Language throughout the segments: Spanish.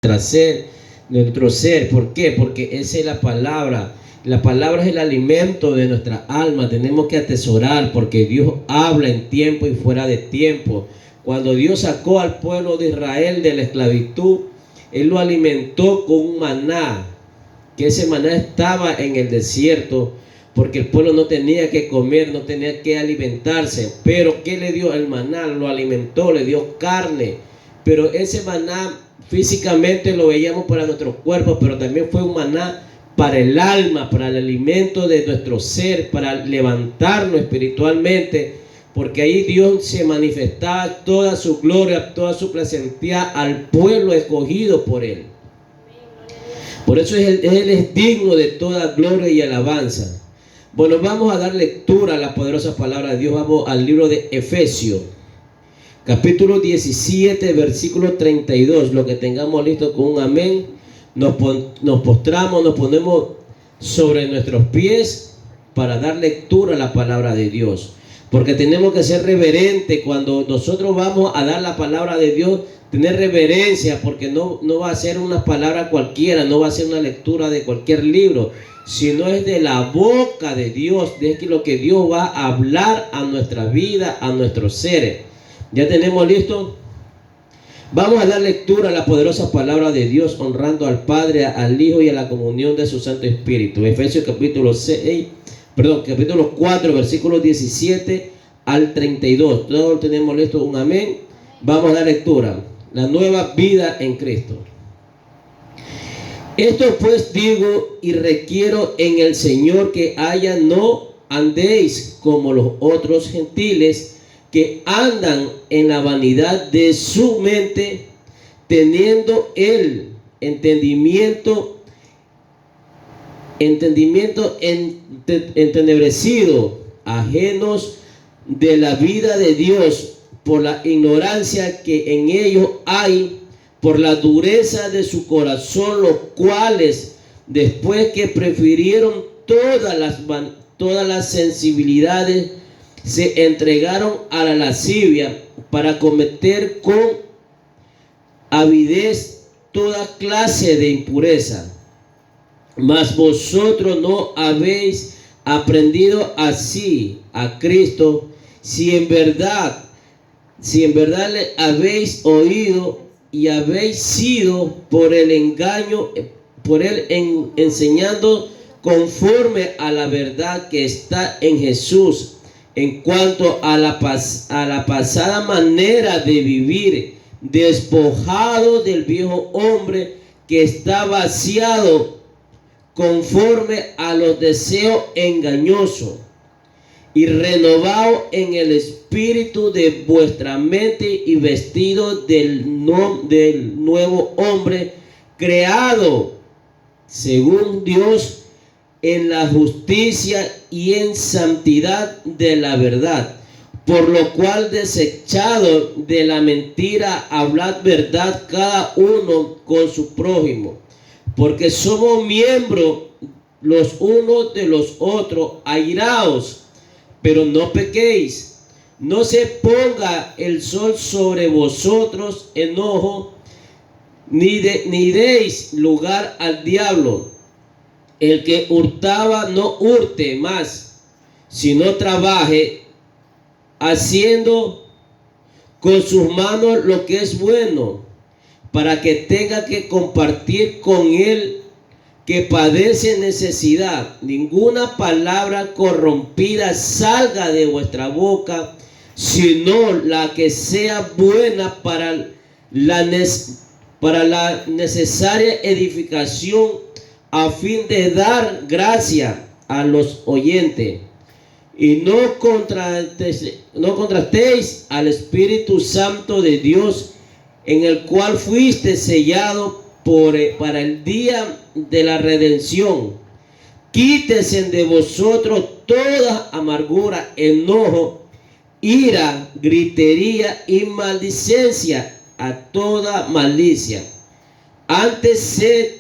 nuestro ser. ¿Por qué? Porque esa es la palabra. La palabra es el alimento de nuestra alma. Tenemos que atesorar, porque Dios habla en tiempo y fuera de tiempo. Cuando Dios sacó al pueblo de Israel de la esclavitud, Él lo alimentó con un maná, que ese maná estaba en el desierto, porque el pueblo no tenía que comer, no tenía que alimentarse. Pero ¿qué le dio el maná? Lo alimentó, le dio carne. Pero ese maná físicamente lo veíamos para nuestros cuerpos, pero también fue un maná para el alma, para el alimento de nuestro ser, para levantarnos espiritualmente, porque ahí Dios se manifestaba toda su gloria, toda su presencia al pueblo escogido por Él. Por eso Él es digno de toda gloria y alabanza. Bueno, vamos a dar lectura a la poderosa palabra de Dios. Vamos al libro de Efesios, capítulo 17, versículo 32. Lo que tengamos listo con un amén, nos postramos, nos ponemos sobre nuestros pies para dar lectura a la palabra de Dios. Porque tenemos que ser reverentes cuando nosotros vamos a dar la palabra de Dios. Tener reverencia, porque no va a ser una palabra cualquiera, no va a ser una lectura de cualquier libro, sino es de la boca de Dios, de lo que Dios va a hablar a nuestra vida, a nuestros seres. ¿Ya tenemos listo? Vamos a dar lectura a la poderosa palabra de Dios, honrando al Padre, al Hijo y a la comunión de su Santo Espíritu. Efesios capítulo 4, versículos 17 al 32. Todos tenemos listo, un amén. Vamos a dar lectura. La nueva vida en Cristo. Esto pues digo y requiero en el Señor, que no andéis como los otros gentiles, que andan en la vanidad de su mente, teniendo el entendimiento entenebrecido, ajenos de la vida de Dios, por la ignorancia que en ellos hay, por la dureza de su corazón, los cuales, después que prefirieron todas las sensibilidades, se entregaron a la lascivia, para cometer con avidez toda clase de impureza. Mas vosotros no habéis aprendido así a Cristo, si en verdad le habéis oído y habéis sido por el engaño, por él enseñando conforme a la verdad que está en Jesús, en cuanto a la pasada manera de vivir, despojado del viejo hombre que está vaciado conforme a los deseos engañosos, y renovado en el espíritu de vuestra mente, y vestido del nuevo hombre, creado según Dios en la justicia y en santidad de la verdad. Por lo cual, desechado de la mentira, hablad verdad cada uno con su prójimo, porque somos miembros los unos de los otros. Airaos, pero no pequéis. No se ponga el sol sobre vosotros enojo, ni deis lugar al diablo. El que hurtaba, no hurte más, sino trabaje, haciendo con sus manos lo que es bueno, para que tenga que compartir con él que padece necesidad. Ninguna palabra corrompida salga de vuestra boca, sino la que sea buena para la necesaria edificación, a fin de dar gracia a los oyentes. Y no contrastéis al Espíritu Santo de Dios, en el cual fuiste sellado para el día de la redención. Quítese de vosotros toda amargura, enojo, ira, gritería y maldicencia, a toda malicia. Antes sed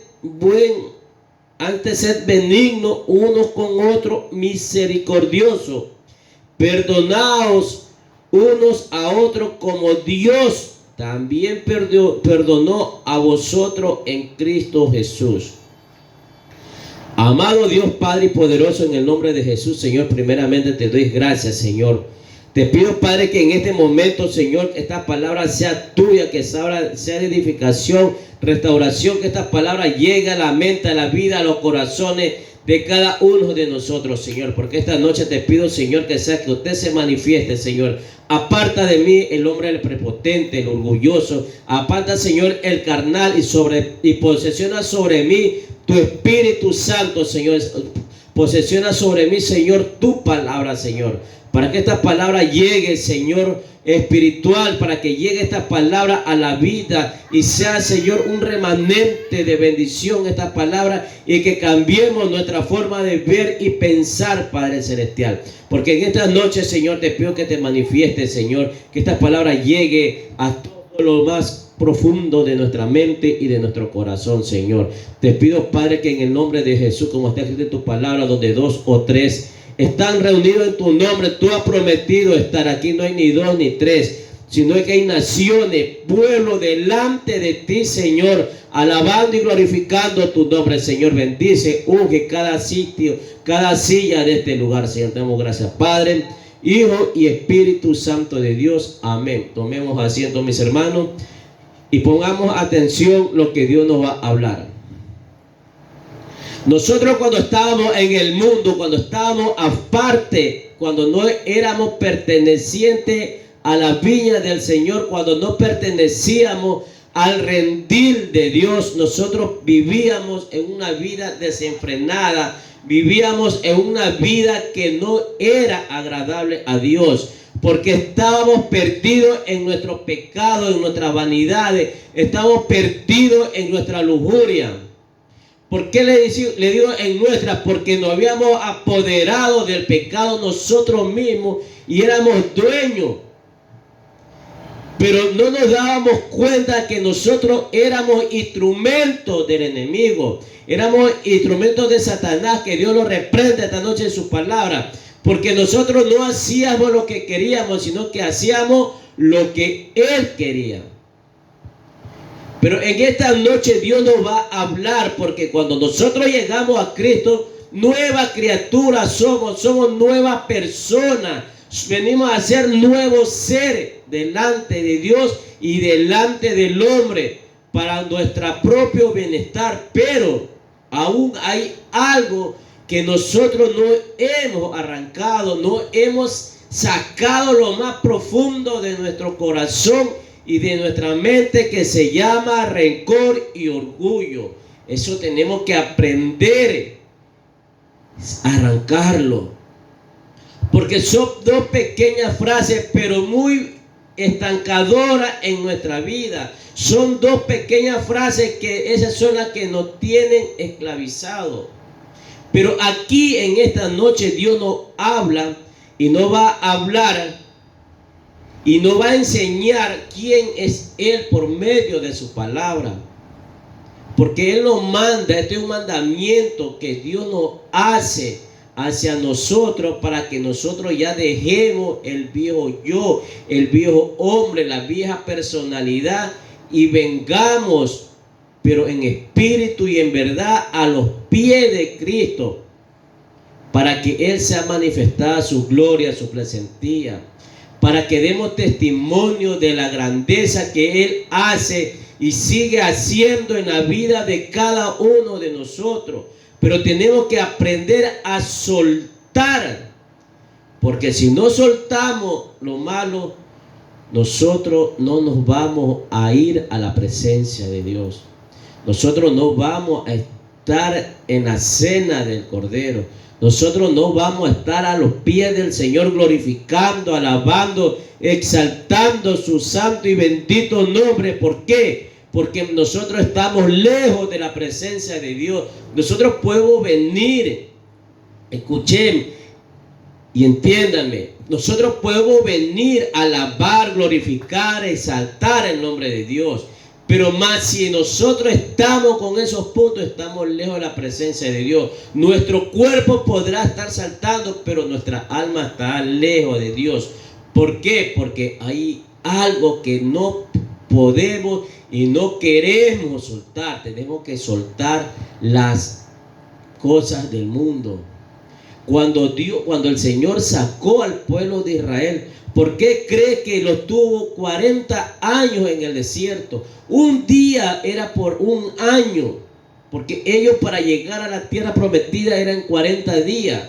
benignos unos con otros, misericordiosos, perdonaos unos a otros, como Dios también perdonó a vosotros en Cristo Jesús. Amado Dios Padre y poderoso, en el nombre de Jesús, Señor, primeramente te doy gracias, Señor. Te pido, Padre, que en este momento, Señor, esta palabra sea tuya, que sea de edificación, restauración, que esta palabra llegue a la mente, a la vida, a los corazones de cada uno de nosotros, Señor. Porque esta noche te pido, Señor, que sea que usted se manifieste, Señor. Aparta de mí el hombre el prepotente, el orgulloso. Aparta, Señor, el carnal y posesiona sobre mí tu Espíritu Santo, Señor. Posesiona sobre mí, Señor, tu palabra, Señor. Para que esta palabra llegue, Señor, espiritual, para que llegue esta palabra a la vida y sea, Señor, un remanente de bendición esta palabra, y que cambiemos nuestra forma de ver y pensar, Padre Celestial. Porque en esta noche, Señor, te pido que te manifiestes, Señor, que esta palabra llegue a todo lo más profundo de nuestra mente y de nuestro corazón, Señor. Te pido, Padre, que en el nombre de Jesús, como está escrito en tu palabra, donde 2 o 3 están reunidos en tu nombre, tú has prometido estar aquí. No hay ni 2 ni 3, sino que hay naciones, pueblo delante de ti, Señor, alabando y glorificando tu nombre, Señor. Bendice, unge cada sitio, cada silla de este lugar, Señor. Te damos gracias, Padre, Hijo y Espíritu Santo de Dios. Amén. Tomemos asiento, mis hermanos, y pongamos atención lo que Dios nos va a hablar. Nosotros, cuando estábamos en el mundo, cuando estábamos aparte, cuando no éramos pertenecientes a la viña del Señor, cuando no pertenecíamos al rendir de Dios, nosotros vivíamos en una vida desenfrenada, vivíamos en una vida que no era agradable a Dios, porque estábamos perdidos en nuestros pecados, en nuestras vanidades, estábamos perdidos en nuestra lujuria. ¿Por qué le digo en nuestras? Porque nos habíamos apoderado del pecado nosotros mismos y éramos dueños. Pero no nos dábamos cuenta que nosotros éramos instrumentos del enemigo. Éramos instrumentos de Satanás, que Dios lo reprende esta noche en su palabra. Porque nosotros no hacíamos lo que queríamos, sino que hacíamos lo que Él quería. Pero en esta noche Dios nos va a hablar, porque cuando nosotros llegamos a Cristo, nueva criatura somos nuevas personas. Venimos a ser nuevos seres delante de Dios y delante del hombre para nuestro propio bienestar. Pero aún hay algo que nosotros no hemos arrancado, no hemos sacado lo más profundo de nuestro corazón y de nuestra mente, que se llama rencor y orgullo. Eso tenemos que aprender a arrancarlo, porque son 2 pequeñas frases, pero muy estancadoras en nuestra vida. Son 2 pequeñas frases que esas son las que nos tienen esclavizados. Pero aquí en esta noche Dios nos habla y nos va a hablar y nos va a enseñar quién es Él por medio de su palabra. Porque Él nos manda, este es un mandamiento que Dios nos hace hacia nosotros, para que nosotros ya dejemos el viejo yo, el viejo hombre, la vieja personalidad, y vengamos, pero en espíritu y en verdad, a los pies de Cristo, para que Él sea manifestada su gloria, su presencia, para que demos testimonio de la grandeza que Él hace y sigue haciendo en la vida de cada uno de nosotros. Pero tenemos que aprender a soltar, porque si no soltamos lo malo, nosotros no nos vamos a ir a la presencia de Dios. Nosotros no vamos a estar en la cena del Cordero. Nosotros no vamos a estar a los pies del Señor glorificando, alabando, exaltando su santo y bendito nombre. ¿Por qué? Porque nosotros estamos lejos de la presencia de Dios. Nosotros podemos venir, escuchen y entiéndanme, nosotros podemos venir a alabar, glorificar, exaltar el nombre de Dios. Pero más si nosotros estamos con esos puntos, estamos lejos de la presencia de Dios. Nuestro cuerpo podrá estar saltando, pero nuestra alma está lejos de Dios. ¿Por qué? Porque hay algo que no podemos y no queremos soltar. Tenemos que soltar las cosas del mundo. Cuando el Señor sacó al pueblo de Israel, ¿por qué cree que lo tuvo 40 años en el desierto? Un día era por un año, porque ellos para llegar a la tierra prometida eran 40 días.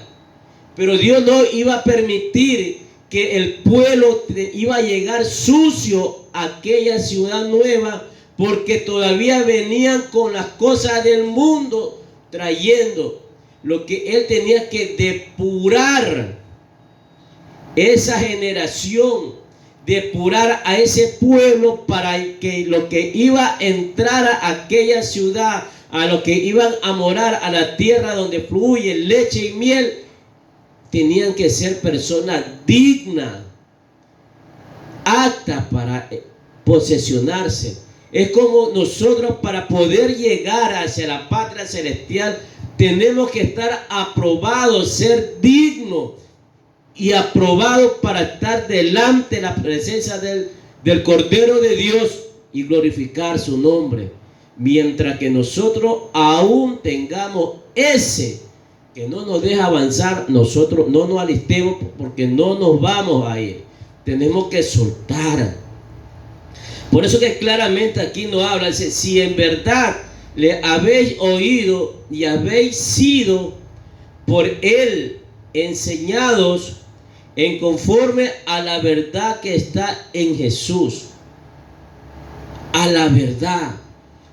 Pero Dios no iba a permitir que el pueblo iba a llegar sucio a aquella ciudad nueva, porque todavía venían con las cosas del mundo trayendo. Lo que él tenía que depurar esa generación, depurar a ese pueblo para que lo que iba a entrar a aquella ciudad, a lo que iban a morar a la tierra donde fluye leche y miel, tenían que ser personas dignas, aptas para posesionarse. Es como nosotros, para poder llegar hacia la patria celestial, tenemos que estar aprobados, ser dignos y aprobados para estar delante de la presencia del Cordero de Dios y glorificar su nombre. Mientras que nosotros aún tengamos ese que no nos deja avanzar, nosotros no nos alistemos, porque no nos vamos a ir. Tenemos que soltar. Por eso que claramente aquí nos habla, dice, si en verdad le habéis oído y habéis sido por él enseñados en conforme a la verdad que está en Jesús. A la verdad.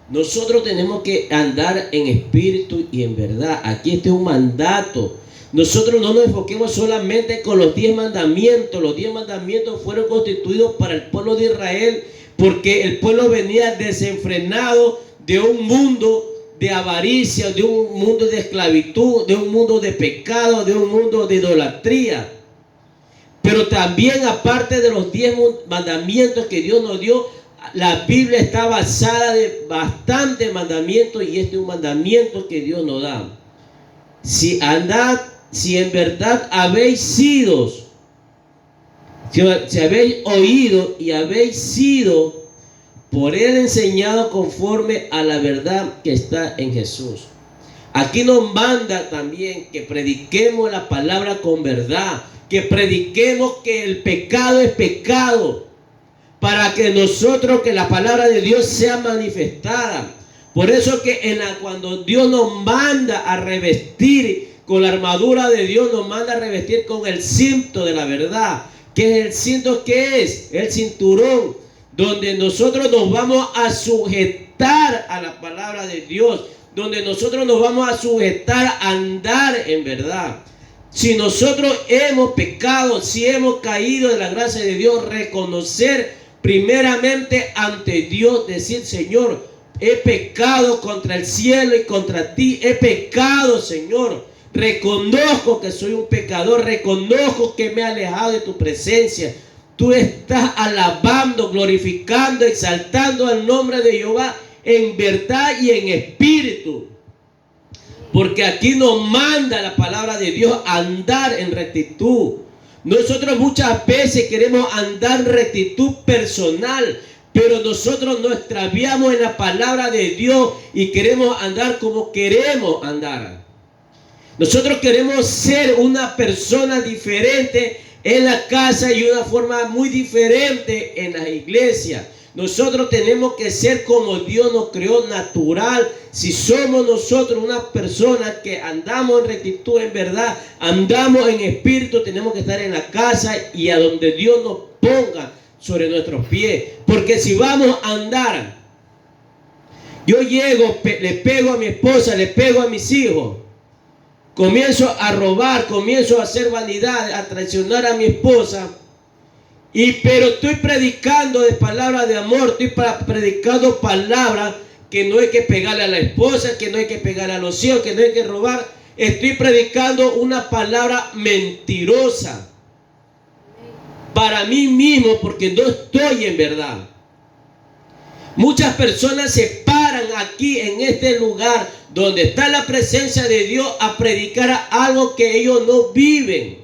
Nosotros tenemos que andar en espíritu y en verdad. Aquí este es un mandato. Nosotros no nos enfoquemos solamente con los 10 mandamientos. Los 10 mandamientos fueron constituidos para el pueblo de Israel, porque el pueblo venía desenfrenado de un mundo de avaricia, de un mundo de esclavitud, de un mundo de pecado, de un mundo de idolatría. Pero también, aparte de los 10 mandamientos que Dios nos dio, la Biblia está basada de bastantes mandamientos, y este es un mandamiento que Dios nos da. Si en verdad habéis sido, si habéis oído y habéis sido por él enseñado conforme a la verdad que está en Jesús. Aquí nos manda también que prediquemos la palabra con verdad, que prediquemos que el pecado es pecado, para que nosotros, que la palabra de Dios sea manifestada. Por eso que cuando Dios nos manda a revestir con la armadura de Dios, nos manda a revestir con el cinto de la verdad. ¿Qué es el cinto? ¿Qué es? El cinturón, donde nosotros nos vamos a sujetar a la palabra de Dios, donde nosotros nos vamos a sujetar a andar en verdad. Si nosotros hemos pecado, si hemos caído de la gracia de Dios, reconocer primeramente ante Dios, decir: Señor, he pecado contra el cielo y contra ti, he pecado, Señor. Reconozco que soy un pecador, reconozco que me he alejado de tu presencia. Tú estás alabando, glorificando, exaltando el nombre de Jehová en verdad y en espíritu. Porque aquí nos manda la palabra de Dios a andar en rectitud. Nosotros muchas veces queremos andar en rectitud personal, pero nosotros nos extraviamos en la palabra de Dios y queremos andar como queremos andar. Nosotros queremos ser una persona diferente en la casa y una forma muy diferente en la iglesia. Nosotros tenemos que ser como Dios nos creó, natural. Si somos nosotros una persona que andamos en rectitud, en verdad, andamos en espíritu, tenemos que estar en la casa y a donde Dios nos ponga sobre nuestros pies. Porque si vamos a andar, yo llego, le pego a mi esposa, le pego a mis hijos, comienzo a robar, comienzo a hacer vanidad, a traicionar a mi esposa, pero estoy predicando de palabra de amor, estoy predicando palabra que no hay que pegarle a la esposa, que no hay que pegar a los hijos, que no hay que robar. Estoy predicando una palabra mentirosa para mí mismo, porque no estoy en verdad. Muchas personas se paran aquí en este lugar donde está la presencia de Dios a predicar algo que ellos no viven.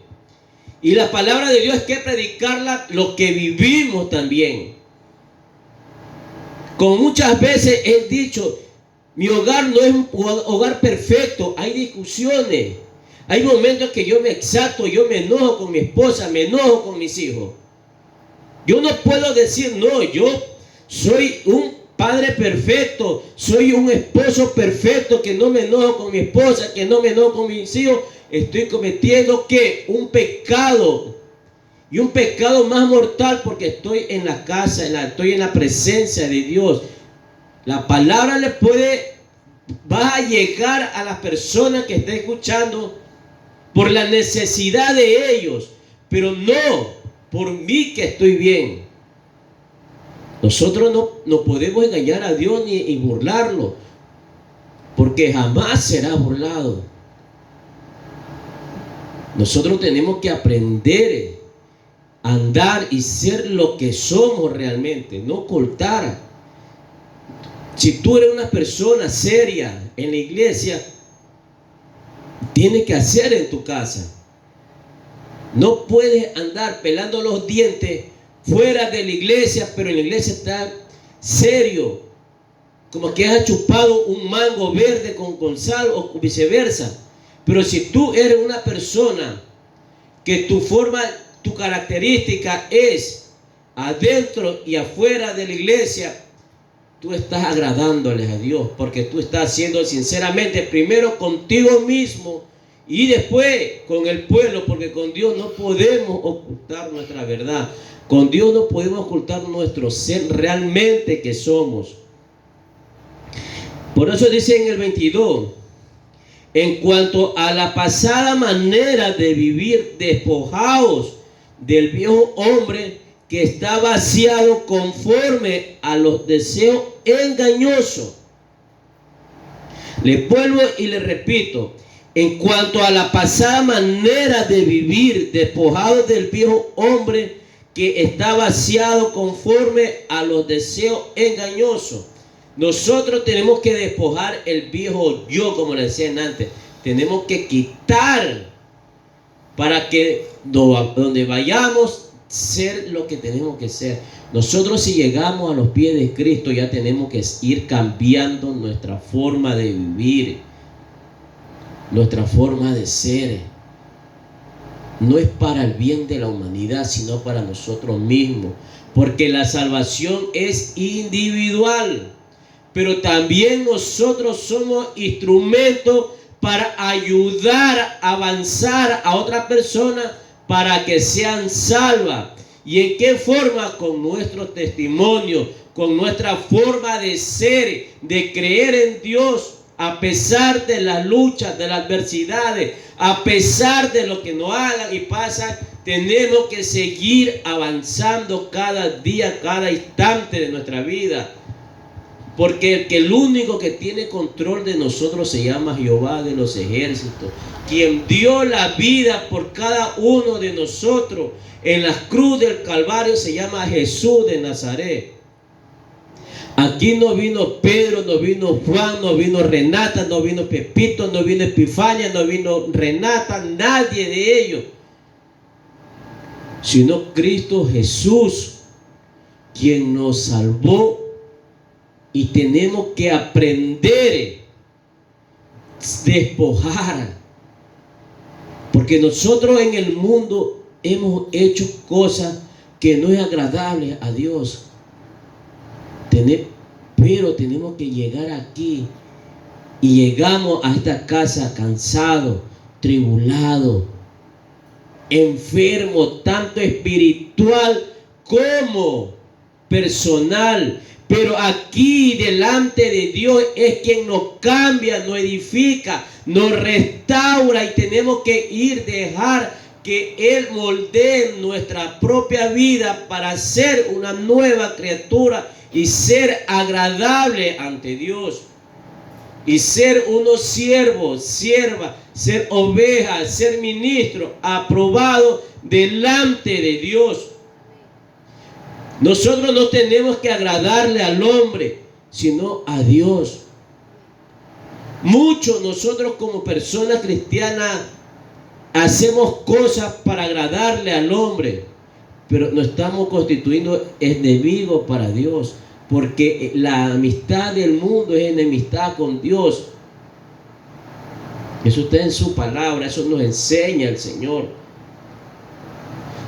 Y la palabra de Dios es que predicarla lo que vivimos también. Como muchas veces he dicho, mi hogar no es un hogar perfecto, hay discusiones. Hay momentos que yo me exalto, yo me enojo con mi esposa, me enojo con mis hijos. Yo no puedo decir, no, yo soy un padre perfecto, soy un esposo perfecto, que no me enojo con mi esposa, que no me enojo con mis hijos. Estoy cometiendo ¿qué? Un pecado. Y un pecado más mortal porque estoy en la casa, estoy en la presencia de Dios. La palabra va a llegar a las personas que estén escuchando por la necesidad de ellos, pero no por mí que estoy bien. Nosotros no podemos engañar a Dios ni burlarlo, porque jamás será burlado. Nosotros tenemos que aprender a andar y ser lo que somos realmente, no ocultar. Si tú eres una persona seria en la iglesia, tienes que hacer en tu casa. No puedes andar pelando los dientes fuera de la iglesia, pero en la iglesia está serio, como que has chupado un mango verde con sal o viceversa. Pero si tú eres una persona que tu característica es adentro y afuera de la iglesia, tú estás agradándoles a Dios, porque tú estás siendo sinceramente primero contigo mismo y después con el pueblo, porque con Dios no podemos ocultar nuestra verdad. Con Dios no podemos ocultar nuestro ser realmente que somos. Por eso dice en el 22, en cuanto a la pasada manera de vivir, despojaos del viejo hombre que está vaciado conforme a los deseos engañosos. Le vuelvo y le repito, en cuanto a la pasada manera de vivir, despojados del viejo hombre que está vaciado conforme a los deseos engañosos. Nosotros tenemos que despojar el viejo yo, como le decían antes. Tenemos que quitar para que donde vayamos ser lo que tenemos que ser. Nosotros, si llegamos a los pies de Cristo, ya tenemos que ir cambiando nuestra forma de vivir, nuestra forma de ser. No es para el bien de la humanidad, sino para nosotros mismos, porque la salvación es individual, pero también nosotros somos instrumentos para ayudar a avanzar a otras personas para que sean salvas. ¿Y en qué forma? Con nuestro testimonio, con nuestra forma de ser, de creer en Dios, a pesar de las luchas, de las adversidades, a pesar de lo que nos hagan y pasan. Tenemos que seguir avanzando cada día, cada instante de nuestra vida. Porque el único que tiene control de nosotros se llama Jehová de los ejércitos, quien dio la vida por cada uno de nosotros en la cruz del Calvario. Se llama Jesús de Nazaret. Aquí no vino Pedro, no vino Juan, no vino Renata, no vino Pepito, no vino Epifania, no vino Renata, nadie de ellos, sino Cristo Jesús, quien nos salvó. Y tenemos que aprender a despojar, porque nosotros en el mundo hemos hecho cosas que no es agradable a Dios. Pero tenemos que llegar aquí, y llegamos a esta casa cansados, tribulados, enfermos, tanto espiritual como personal. Pero aquí delante de Dios es quien nos cambia, nos edifica, nos restaura, y tenemos que dejar que Él moldee nuestra propia vida para ser una nueva criatura y ser agradable ante Dios. Y ser unos siervos, siervas, ser ovejas, ser ministros aprobados delante de Dios. Nosotros no tenemos que agradarle al hombre, sino a Dios. Muchos nosotros como personas cristianas hacemos cosas para agradarle al hombre, pero nos estamos constituyendo enemigos para Dios, porque la amistad del mundo es enemistad con Dios. Eso está en su palabra, eso nos enseña el Señor.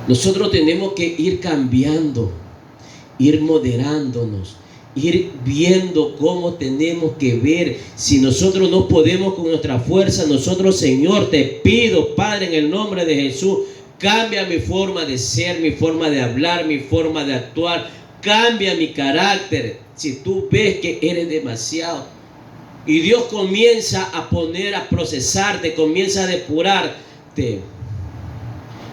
Nosotros tenemos que ir cambiando, ir moderándonos, ir viendo cómo tenemos que ver. Si nosotros no podemos con nuestra fuerza, nosotros, Señor, te pido, Padre, en el nombre de Jesús, cambia mi forma de ser, mi forma de hablar, mi forma de actuar, cambia mi carácter. Si tú ves que eres demasiado, y Dios comienza a poner, a procesarte, comienza a depurarte,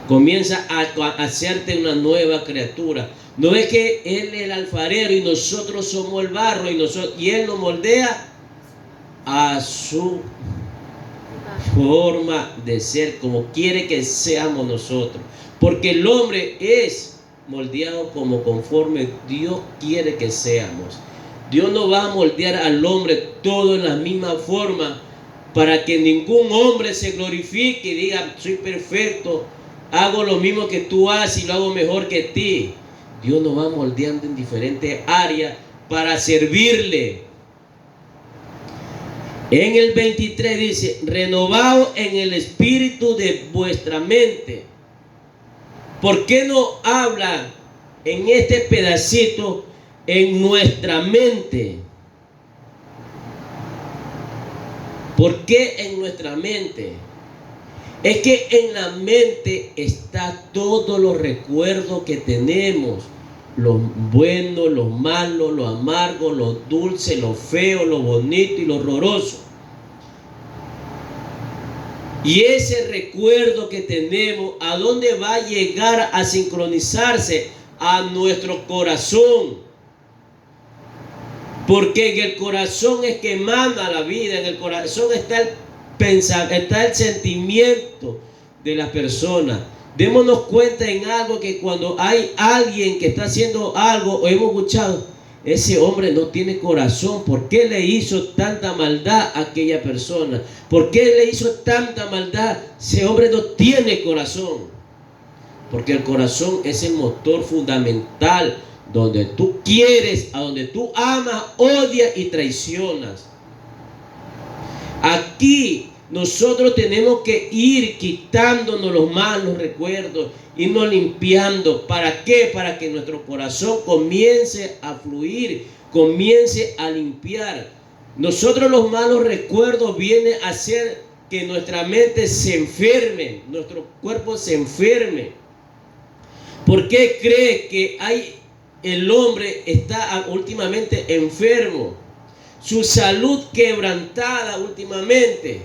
comienza a hacerte una nueva criatura. No es que Él es el alfarero y nosotros somos el barro y Él nos moldea a su forma de ser, como quiere que seamos nosotros. Porque el hombre es moldeado como conforme Dios quiere que seamos. Dios no va a moldear al hombre todo en la misma forma para que ningún hombre se glorifique y diga, soy perfecto, hago lo mismo que tú haces y lo hago mejor que ti. Dios nos va moldeando en diferentes áreas para servirle. En el 23 dice, renovaos en el espíritu de vuestra mente. ¿Por qué no habla en este pedacito en nuestra mente? ¿Por qué en nuestra mente? Es que en la mente está todos los recuerdos que tenemos, los buenos, los malos, los amargos, los dulces, los feos, lo bonito y lo horroroso. Y ese recuerdo que tenemos, ¿a dónde va a llegar a sincronizarse? A nuestro corazón. Porque en el corazón es que emana la vida, en el corazón está el sentimiento de la persona. Démonos cuenta en algo, que cuando hay alguien que está haciendo algo o hemos escuchado, ese hombre no tiene corazón. ¿Por qué le hizo tanta maldad a aquella persona? ¿Por qué le hizo tanta maldad? Ese hombre no tiene corazón. Porque el corazón es el motor fundamental, donde tú quieres, a donde tú amas, odias y traicionas. Aquí nosotros tenemos que ir quitándonos los malos recuerdos, irnos limpiando. ¿Para qué? Para que nuestro corazón comience a fluir, comience a limpiar. Nosotros los malos recuerdos vienen a hacer que nuestra mente se enferme, nuestro cuerpo se enferme. ¿Por qué cree que el hombre está últimamente enfermo? Su salud quebrantada últimamente.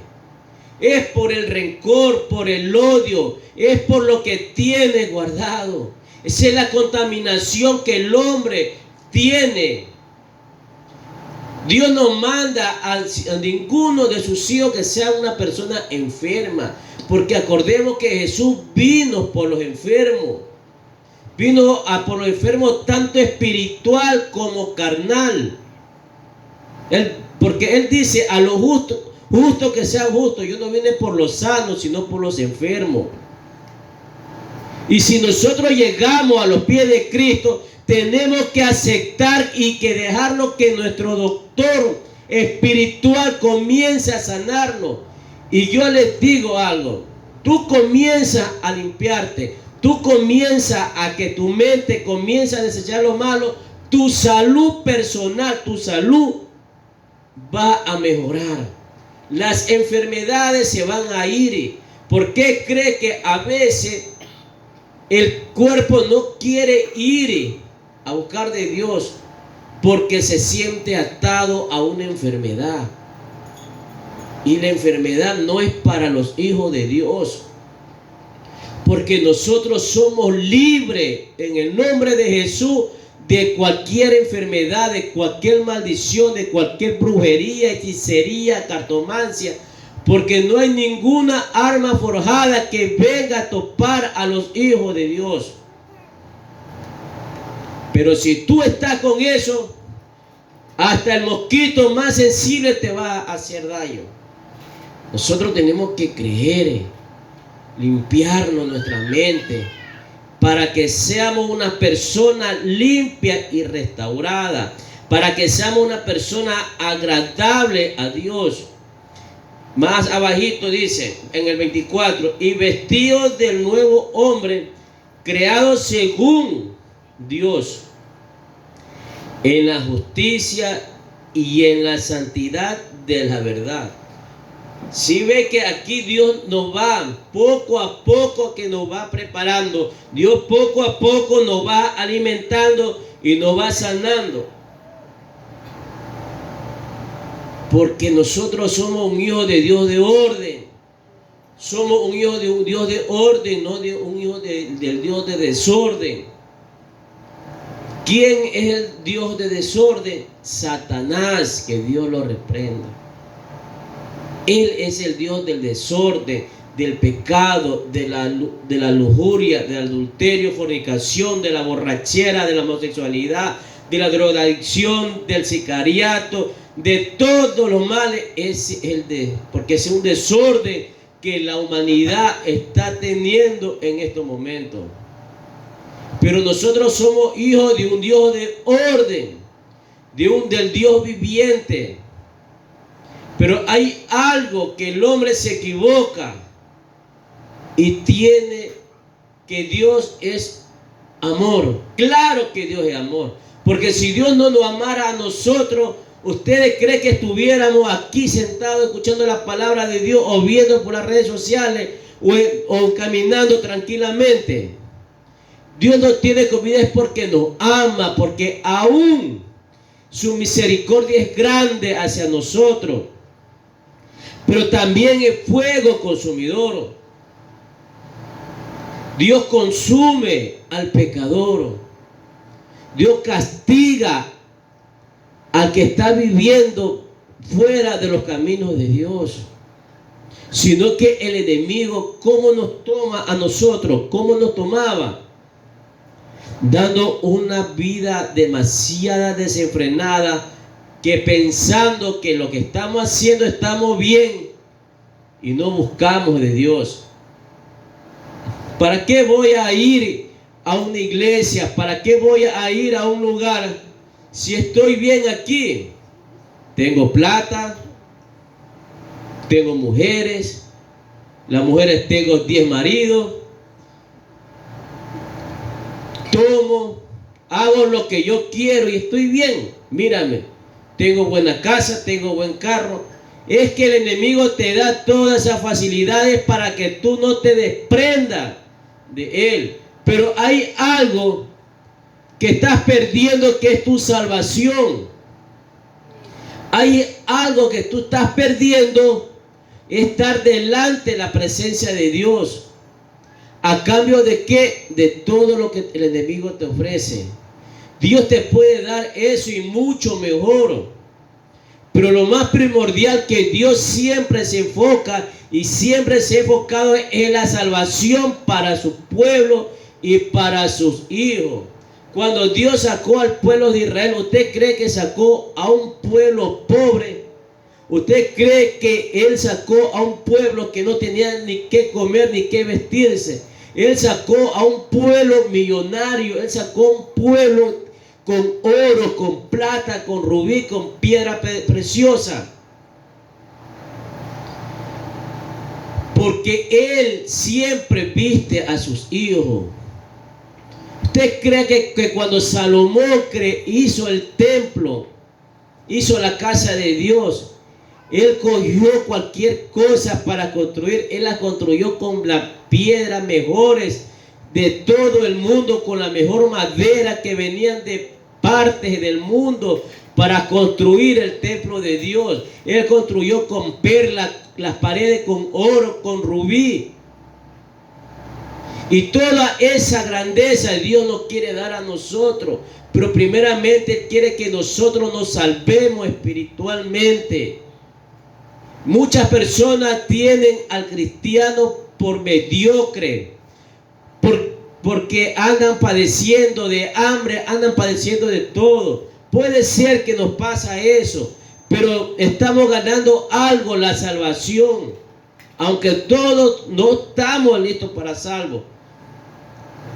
Es por el rencor, por el odio, es por lo que tiene guardado. Esa es la contaminación que el hombre tiene. Dios no manda a ninguno de sus hijos que sea una persona enferma, porque acordemos que Jesús vino por los enfermos. Vino por los enfermos tanto espiritual como carnal. Porque Él dice a los justos, justo que sea justo. Yo no vine por los sanos, sino por los enfermos. Y si nosotros llegamos a los pies de Cristo, tenemos que aceptar y que dejarlo que nuestro doctor espiritual comience a sanarnos. Y yo les digo algo, tú comienzas a limpiarte, tú comienzas a que tu mente comience a desechar lo malo, tu salud personal, tu salud va a mejorar. Las enfermedades se van a ir. ¿Por qué cree que a veces el cuerpo no quiere ir a buscar de Dios? Porque se siente atado a una enfermedad. Y la enfermedad no es para los hijos de Dios. Porque nosotros somos libres en el nombre de Jesús de cualquier enfermedad, de cualquier maldición, de cualquier brujería, hechicería, cartomancia. Porque no hay ninguna arma forjada que venga a topar a los hijos de Dios. Pero si tú estás con eso, hasta el mosquito más sensible te va a hacer daño. Nosotros tenemos que creer, limpiarnos nuestra mente, para que seamos una persona limpia y restaurada, para que seamos una persona agradable a Dios. Más abajito dice, en el 24, y vestidos del nuevo hombre, creado según Dios, en la justicia y en la santidad de la verdad. Si ve que aquí Dios nos va poco a poco, que nos va preparando, Dios poco a poco nos va alimentando y nos va sanando. Porque nosotros somos un hijo de Dios de orden. Somos un hijo de un Dios de orden, no de un hijo del Dios de desorden. ¿Quién es el Dios de desorden? Satanás, que Dios lo reprenda. Él es el Dios del desorden, del pecado, de la lujuria, del adulterio, fornicación, de la borrachera, de la homosexualidad, de la drogadicción, del sicariato, de todos los males. Es porque es un desorden que la humanidad está teniendo en estos momentos. Pero nosotros somos hijos de un Dios de orden, del Dios viviente. Pero hay algo que el hombre se equivoca y tiene, que Dios es amor. Claro que Dios es amor, porque si Dios no nos amara a nosotros, ¿ustedes creen que estuviéramos aquí sentados escuchando la palabra de Dios o viendo por las redes sociales o caminando tranquilamente? Dios nos tiene comida es porque nos ama, porque aún su misericordia es grande hacia nosotros. Pero también es fuego consumidor. Dios consume al pecador. Dios castiga al que está viviendo fuera de los caminos de Dios. Sino que el enemigo, ¿cómo nos toma a nosotros? ¿Cómo nos tomaba? Dando una vida demasiada desenfrenada, que pensando que lo que estamos haciendo estamos bien y no buscamos de Dios. ¿Para qué voy a ir a una iglesia? ¿Para qué voy a ir a un lugar si estoy bien aquí? Tengo plata, tengo mujeres, las mujeres tengo 10 maridos, tomo, hago lo que yo quiero y estoy bien. Mírame. Tengo buena casa, tengo buen carro. Es que el enemigo te da todas esas facilidades para que tú no te desprendas de él. Pero hay algo que estás perdiendo, que es tu salvación. Hay algo que tú estás perdiendo, estar delante de la presencia de Dios. ¿A cambio de qué? De todo lo que el enemigo te ofrece. Dios te puede dar eso y mucho mejor. Pero lo más primordial que Dios siempre se enfoca y siempre se ha enfocado en la salvación para su pueblo y para sus hijos. Cuando Dios sacó al pueblo de Israel, ¿usted cree que sacó a un pueblo pobre? ¿Usted cree que Él sacó a un pueblo que no tenía ni qué comer ni qué vestirse? Él sacó a un pueblo millonario. Él sacó a un pueblo con oro, con plata, con rubí, con piedra preciosa. Porque Él siempre viste a sus hijos. ¿Usted cree que cuando Salomón hizo el templo, hizo la casa de Dios, él cogió cualquier cosa para construir? Él la construyó con las piedras mejores de todo el mundo, con la mejor madera que venían de partes del mundo para construir el templo de Dios. Él construyó con perlas, las paredes con oro, con rubí. Y toda esa grandeza Dios nos quiere dar a nosotros. Pero primeramente Él quiere que nosotros nos salvemos espiritualmente. Muchas personas tienen al cristiano por mediocre, porque andan padeciendo de hambre, andan padeciendo de todo. Puede ser que nos pasa eso, pero estamos ganando algo, la salvación. Aunque todos no estamos listos para salvo,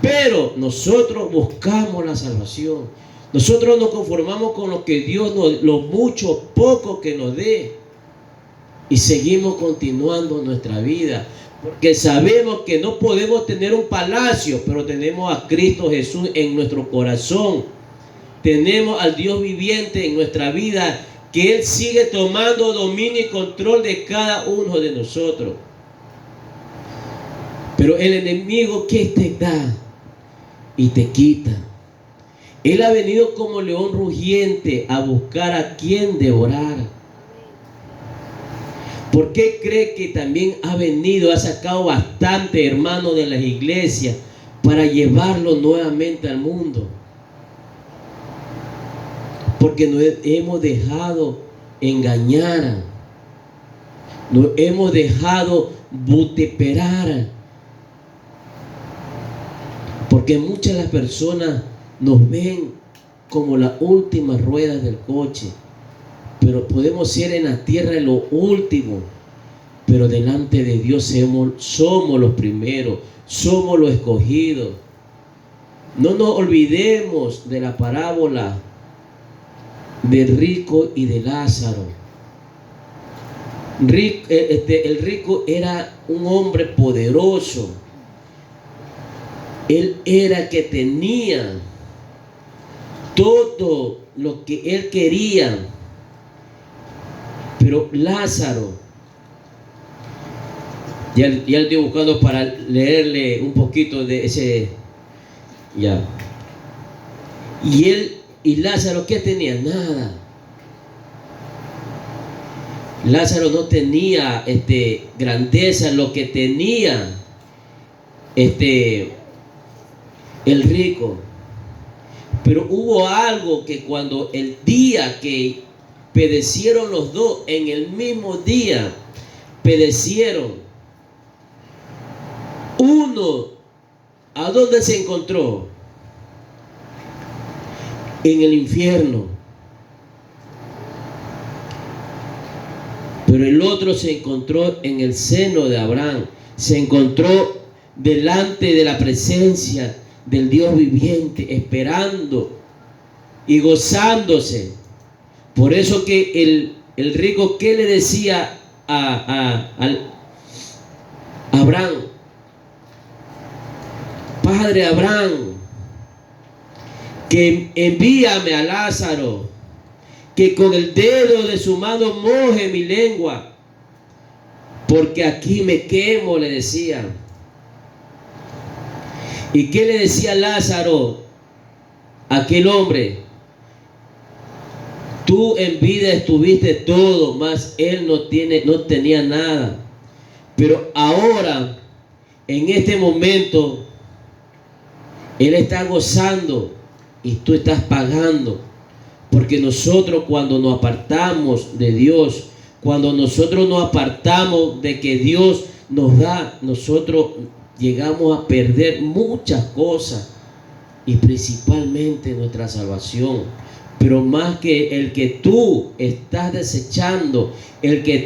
pero nosotros buscamos la salvación. Nosotros nos conformamos con lo que Dios nos, lo mucho, poco que nos dé. Y seguimos continuando nuestra vida. Porque sabemos que no podemos tener un palacio, pero tenemos a Cristo Jesús en nuestro corazón. Tenemos al Dios viviente en nuestra vida, que Él sigue tomando dominio y control de cada uno de nosotros. Pero el enemigo, ¿qué te da? Y te quita. Él ha venido como león rugiente a buscar a quien devorar. ¿Por qué cree que también ha venido, ha sacado bastante hermanos de las iglesias para llevarlo nuevamente al mundo? Porque nos hemos dejado engañar, nos hemos dejado vituperar. Porque muchas de las personas nos ven como las últimas ruedas del coche. Pero podemos ser en la tierra lo último. Pero delante de Dios somos los primeros. Somos los escogidos. No nos olvidemos de la parábola del rico y de Lázaro. El rico era un hombre poderoso. Él era que tenía todo lo que él quería. Pero Lázaro, ya estoy buscando para leerle un poquito de ese, ya. Y Lázaro, ¿qué tenía? Nada. Lázaro no tenía grandeza, lo que tenía el rico. Pero hubo algo que cuando el día que padecieron los dos, en el mismo día padecieron. Uno, ¿a dónde se encontró? En el infierno. Pero el otro se encontró en el seno de Abraham. Se encontró delante de la presencia del Dios viviente, esperando y gozándose. Por eso que el rico, ¿qué le decía a Abraham? Padre Abraham, que envíame a Lázaro, que con el dedo de su mano moje mi lengua, porque aquí me quemo, le decía. ¿Y qué le decía Lázaro a aquel hombre? Tú en vida estuviste todo, mas él no tenía nada. Pero ahora, en este momento, él está gozando y tú estás pagando. Porque nosotros, cuando nos apartamos de Dios, cuando nosotros nos apartamos de que Dios nos da, nosotros llegamos a perder muchas cosas, y principalmente nuestra salvación. Pero más que el que tú estás desechando, el que